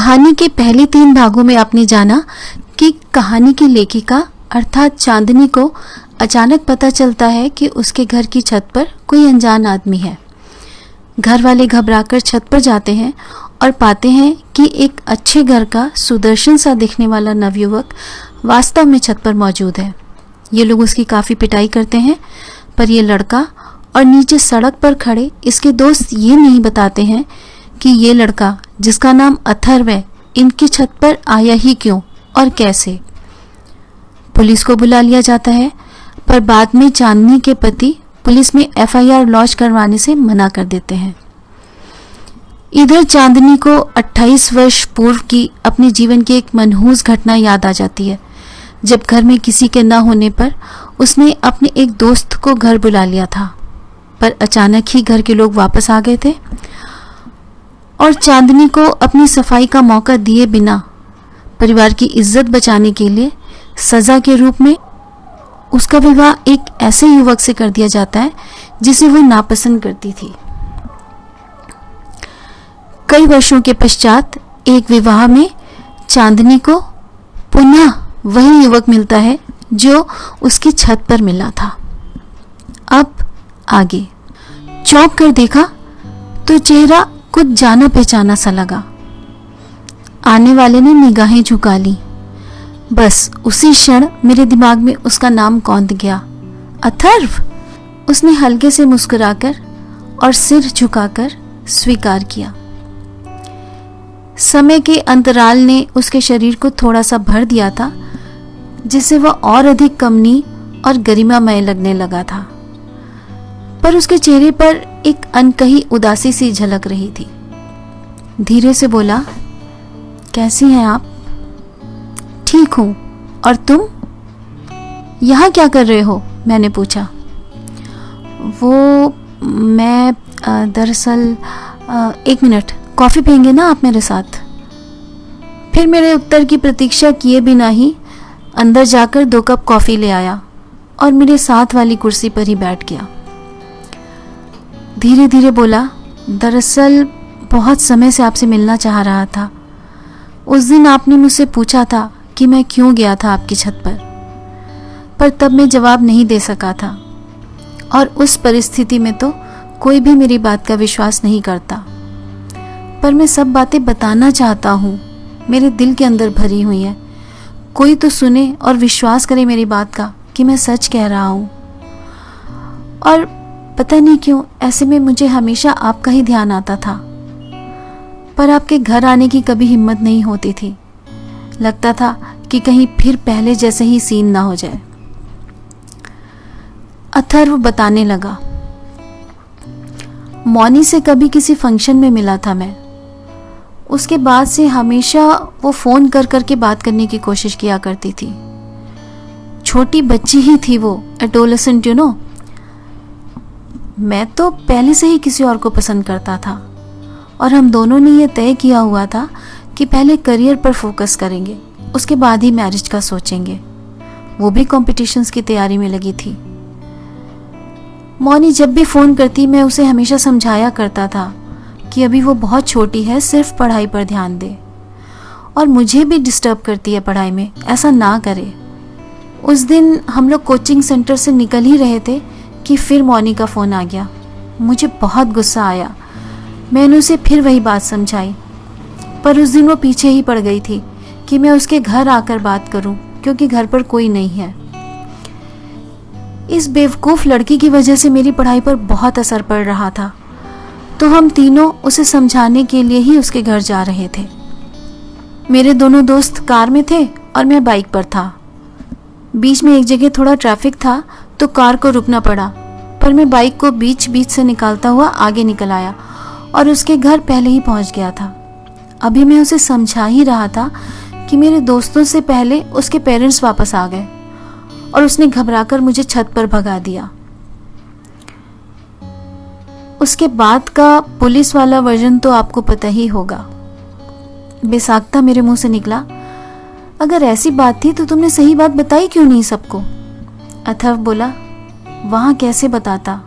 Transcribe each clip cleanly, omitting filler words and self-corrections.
कहानी के पहले 3 भागों में आपने जाना कि कहानी की लेखिका अर्थात चांदनी को अचानक पता चलता है कि उसके घर की छत पर कोई अनजान आदमी है। घर वाले घबराकर छत पर जाते हैं और पाते हैं कि एक अच्छे घर का सुदर्शन सा दिखने वाला नवयुवक वास्तव में छत पर मौजूद है। ये लोग उसकी काफ़ी पिटाई करते हैं, पर यह लड़का और नीचे सड़क पर खड़े इसके दोस्त ये नहीं बताते हैं कि ये लड़का जिसका नाम अथर्व है इनकी छत पर आया ही क्यों और कैसे। पुलिस को बुला लिया जाता है, पर बाद में चांदनी के पति पुलिस में FIR लॉन्च करवाने से मना कर देते हैं। इधर चांदनी को 28 वर्ष पूर्व की अपने जीवन की एक मनहूस घटना याद आ जाती है, जब घर में किसी के न होने पर उसने अपने एक दोस्त को घर बुला लिया था, पर अचानक ही घर के लोग वापस आ गए थे और चांदनी को अपनी सफाई का मौका दिए बिना परिवार की इज्जत बचाने के लिए सजा के रूप में उसका विवाह एक ऐसे युवक से कर दिया जाता है जिसे वो नापसंद करती थी। कई वर्षों के पश्चात एक विवाह में चांदनी को पुनः वही युवक मिलता है जो उसकी छत पर मिला था। अब आगे चौंक कर देखा तो चेहरा कुछ जाना पहचाना सा लगा। आने वाले ने निगाहें झुका ली। बस उसी क्षण मेरे दिमाग में उसका नाम कौंध गया, अथर्व। उसने हल्के से मुस्कुराकर और सिर झुकाकर स्वीकार किया। समय के अंतराल ने उसके शरीर को थोड़ा सा भर दिया था, जिससे वह और अधिक कमनी और गरिमामय लगने लगा था, पर उसके चेहरे पर एक अनकही उदासी सी झलक रही थी। धीरे से बोला, कैसी हैं आप? ठीक हूं, और तुम यहाँ क्या कर रहे हो? मैंने पूछा। वो मैं दरअसल 1 मिनट, कॉफ़ी पियेंगे ना आप मेरे साथ? फिर मेरे उत्तर की प्रतीक्षा किए बिना ही अंदर जाकर 2 कप कॉफ़ी ले आया और मेरे साथ वाली कुर्सी पर ही बैठ गया। धीरे धीरे बोला, दरअसल बहुत समय से आपसे मिलना चाह रहा था। उस दिन आपने मुझसे पूछा था कि मैं क्यों गया था आपकी छत पर तब मैं जवाब नहीं दे सका था, और उस परिस्थिति में तो कोई भी मेरी बात का विश्वास नहीं करता। पर मैं सब बातें बताना चाहता हूँ, मेरे दिल के अंदर भरी हुई है। कोई तो सुने और विश्वास करे मेरी बात का कि मैं सच कह रहा हूँ। और पता नहीं क्यों ऐसे में मुझे हमेशा आपका ही ध्यान आता था, पर आपके घर आने की कभी हिम्मत नहीं होती थी। लगता था कि कहीं फिर पहले जैसे ही सीन ना हो जाए। अथर्व बताने लगा, मौनी से कभी किसी फंक्शन में मिला था मैं। उसके बाद से हमेशा वो फ़ोन कर कर के बात करने की कोशिश किया करती थी। छोटी बच्ची ही थी वो, एडोलेसेंट यू नो। मैं तो पहले से ही किसी और को पसंद करता था और हम दोनों ने ये तय किया हुआ था कि पहले करियर पर फोकस करेंगे, उसके बाद ही मैरिज का सोचेंगे। वो भी कॉम्पिटिशन्स की तैयारी में लगी थी। मौनी जब भी फ़ोन करती मैं उसे हमेशा समझाया करता था कि अभी वो बहुत छोटी है, सिर्फ पढ़ाई पर ध्यान दे, और मुझे भी डिस्टर्ब करती है पढ़ाई में, ऐसा ना करे। उस दिन हम लोग कोचिंग सेंटर से निकल ही रहे थे कि फिर मौनी का फ़ोन आ गया। मुझे बहुत गुस्सा आया। मैंने उसे फिर वही बात समझाई, पर उस दिन वो पीछे ही पड़ गई थी कि मैं उसके घर आकर बात करूं, क्योंकि घर पर कोई नहीं है। इस बेवकूफ़ लड़की की वजह से मेरी पढ़ाई पर बहुत असर पड़ रहा था, तो हम तीनों उसे समझाने के लिए ही उसके घर जा रहे थे। मेरे दोनों दोस्त कार में थे और मैं बाइक पर था। बीच में एक जगह थोड़ा ट्रैफिक था तो कार को रुकना पड़ा, पर मैं बाइक को बीच बीच से निकालता हुआ आगे निकल आया और उसके घर पहले ही पहुंच गया था। अभी मैं उसे समझा ही रहा था कि मेरे दोस्तों से पहले उसके पेरेंट्स वापस आ गए और उसने घबराकर मुझे छत पर भगा दिया। उसके बाद का पुलिस वाला वर्जन तो आपको पता ही होगा। बेसाख्ता मेरे मुंह से निकला, अगर ऐसी बात थी तो तुमने सही बात बताई क्यों नहीं सबको? अथर्व बोला, वहाँ कैसे बताता?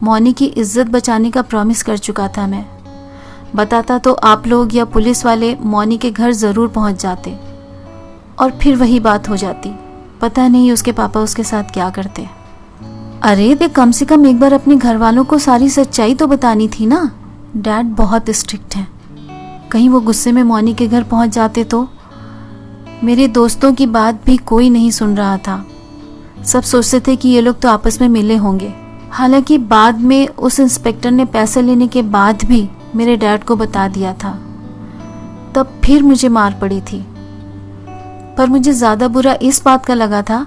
मौनी की इज्जत बचाने का प्रॉमिस कर चुका था मैं। बताता तो आप लोग या पुलिस वाले मौनी के घर ज़रूर पहुंच जाते और फिर वही बात हो जाती। पता नहीं उसके पापा उसके साथ क्या करते। अरे दे, कम से कम एक बार अपने घर वालों को सारी सच्चाई तो बतानी थी ना। डैड बहुत स्ट्रिक्ट हैं, कहीं वो गुस्से में मौनी के घर पहुंच जाते तो। मेरे दोस्तों की बात भी कोई नहीं सुन रहा था। सब सोचते थे कि ये लोग तो आपस में मिले होंगे। हालांकि बाद में उस इंस्पेक्टर ने पैसे लेने के बाद भी मेरे डैड को बता दिया था। तब फिर मुझे मार पड़ी थी। पर मुझे ज़्यादा बुरा इस बात का लगा था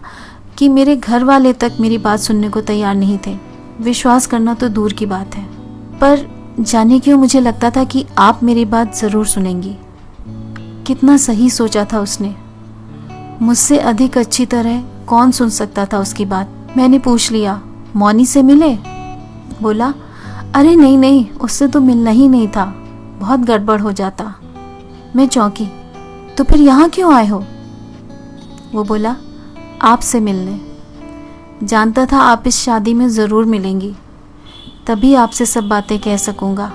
कि मेरे घर वाले तक मेरी बात सुनने को तैयार नहीं थे। विश्वास करना तो दूर की बात है, पर जाने क्यों मुझे लगता था कि आप मेरी बात ज़रूर सुनेंगी। कितना सही सोचा था उसने। मुझसे अधिक अच्छी तरह कौन सुन सकता था उसकी बात। मैंने पूछ लिया, मौनी से मिले? बोला, अरे नहीं नहीं, उससे तो मिलना ही नहीं था, बहुत गड़बड़ हो जाता। मैं चौंकी, तो फिर यहाँ क्यों आए हो? वो बोला, आपसे मिलने। जानता था आप इस शादी में ज़रूर मिलेंगी, तभी आपसे सब बातें कह सकूँगा।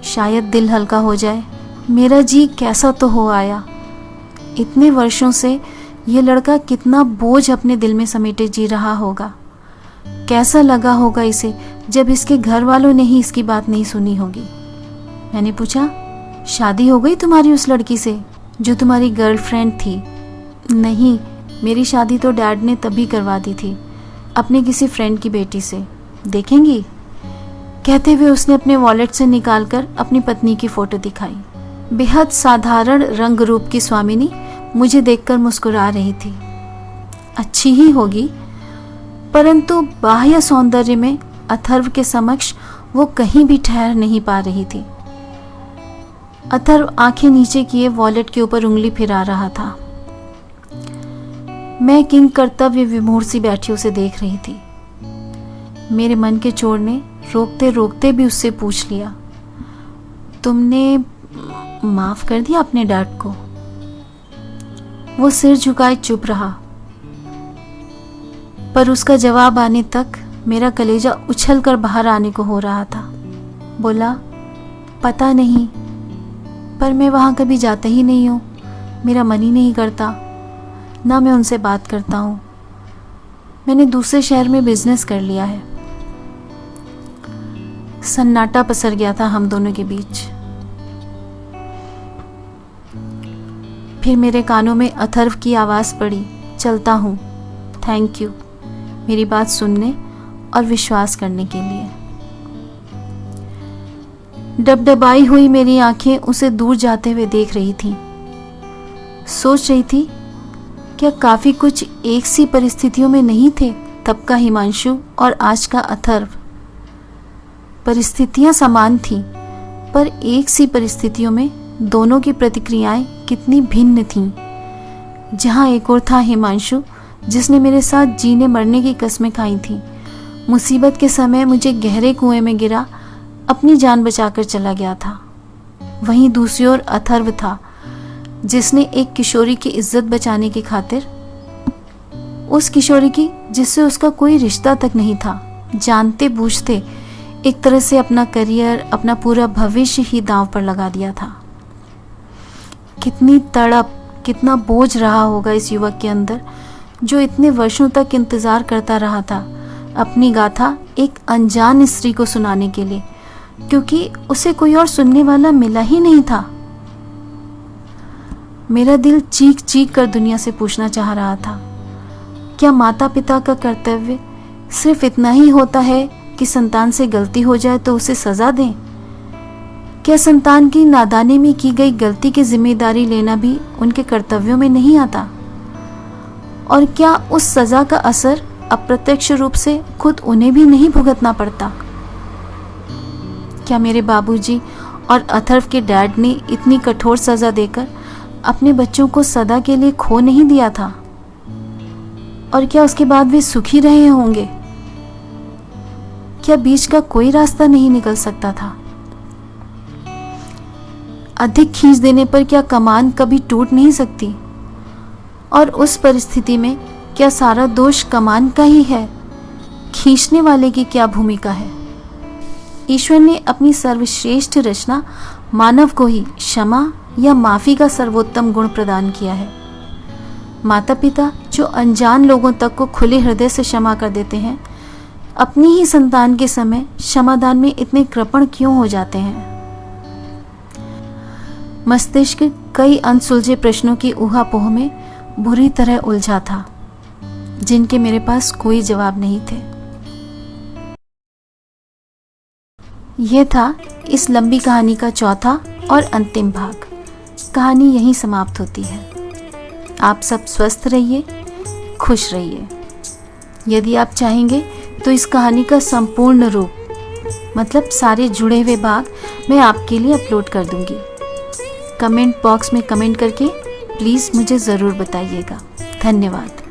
शायद दिल हल्का हो जाए। मेरा जी कैसा तो हो आया। इतने वर्षों से ये लड़का कितना बोझ अपने दिल में समेटे जी रहा होगा। कैसा लगा होगा इसे जब इसके घर वालों ने ही इसकी बात नहीं सुनी होगी। मैंने पूछा, शादी हो गई तुम्हारी उस लड़की से जो तुम्हारी गर्लफ्रेंड थी? नहीं, मेरी शादी तो डैड ने तभी करवा दी थी, अपने किसी फ्रेंड की बेटी से। देखेंगी? कहते हुए उसने अपने वॉलेट से निकालकर अपनी पत्नी की फोटो दिखाई। बेहद साधारण रंग रूप की स्वामिनी मुझे देखकर मुस्कुरा रही थी। अच्छी ही होगी, परंतु बाह्य सौंदर्य में अथर्व के समक्ष वो कहीं भी ठहर नहीं पा रही थी। अथर्व आंखें नीचे किए वॉलेट के ऊपर उंगली फिरा रहा था। मैं किंग कर्तव्य विमूढ़ सी बैठी उसे देख रही थी। मेरे मन के चोर ने रोकते रोकते भी उससे पूछ लिया, तुमने माफ कर दिया अपने डैड को? वो सिर झुकाए चुप रहा, पर उसका जवाब आने तक मेरा कलेजा उछल कर बाहर आने को हो रहा था। बोला, पता नहीं, पर मैं वहां कभी जाता ही नहीं हूं, मेरा मन ही नहीं करता, ना मैं उनसे बात करता हूं। मैंने दूसरे शहर में बिजनेस कर लिया है। सन्नाटा पसर गया था हम दोनों के बीच। फिर मेरे कानों में अथर्व की आवाज पड़ी, चलता हूं, थैंक यू, मेरी बात सुनने और विश्वास करने के लिए। डबडबाई हुई मेरी आंखें उसे दूर जाते हुए देख रही थीं। सोच रही थी, क्या काफी कुछ एक सी परिस्थितियों में नहीं थे तब का हिमांशु और आज का अथर्व? परिस्थितियां समान थीं, पर एक सी परिस्थितियों में दोनों की प्रतिक्रियाएं कितनी भिन्न थीं। जहां एक और था हिमांशु, जिसने मेरे साथ जीने मरने की कस्में खाई थीं, मुसीबत के समय मुझे गहरे कुएं में गिरा अपनी जान बचाकर चला गया था। वहीं दूसरी ओर अथर्व था, जिसने एक किशोरी की इज्जत बचाने की खातिर, उस किशोरी की जिससे उसका कोई रिश्ता तक नहीं था, जानते बूझते एक तरह से अपना करियर, अपना पूरा भविष्य ही दांव पर लगा दिया था। कितनी तड़प, कितना बोझ रहा होगा इस युवक के अंदर, जो इतने वर्षों तक इंतजार करता रहा था अपनी गाथा एक अनजान स्त्री को सुनाने के लिए, क्योंकि उसे कोई और सुनने वाला मिला ही नहीं था। मेरा दिल चीख चीख कर दुनिया से पूछना चाह रहा था, क्या माता पिता का कर्तव्य सिर्फ इतना ही होता है कि संतान से गलती हो जाए तो उसे सजा दें? क्या संतान की नादानी में की गई गलती की जिम्मेदारी लेना भी उनके कर्तव्यों में नहीं आता? और क्या उस सजा का असर अप्रत्यक्ष रूप से खुद उन्हें भी नहीं भुगतना पड़ता? क्या मेरे बाबूजी और अथर्व के डैड ने इतनी कठोर सजा देकर अपने बच्चों को सदा के लिए खो नहीं दिया था? और क्या उसके बाद वे सुखी रहे होंगे? क्या बीच का कोई रास्ता नहीं निकल सकता था? अधिक खींच देने पर क्या कमान कभी टूट नहीं सकती? और उस परिस्थिति में क्या सारा दोष कमान का ही है? खींचने वाले की क्या भूमिका है? ईश्वर ने अपनी सर्वश्रेष्ठ रचना मानव को ही क्षमा या माफ़ी का सर्वोत्तम गुण प्रदान किया है। माता पिता जो अनजान लोगों तक को खुले हृदय से क्षमा कर देते हैं, अपनी ही संतान के समय क्षमादान में इतने कृपण क्यों हो जाते हैं? मस्तिष्क कई अनसुलझे प्रश्नों की ऊहापोह में बुरी तरह उलझा था, जिनके मेरे पास कोई जवाब नहीं थे। यह था इस लंबी कहानी का चौथा और अंतिम भाग। कहानी यहीं समाप्त होती है। आप सब स्वस्थ रहिए, खुश रहिए। यदि आप चाहेंगे तो इस कहानी का संपूर्ण रूप, मतलब सारे जुड़े हुए भाग, मैं आपके लिए अपलोड कर दूंगी। कमेंट बॉक्स में कमेंट करके प्लीज़ मुझे ज़रूर बताइएगा। धन्यवाद।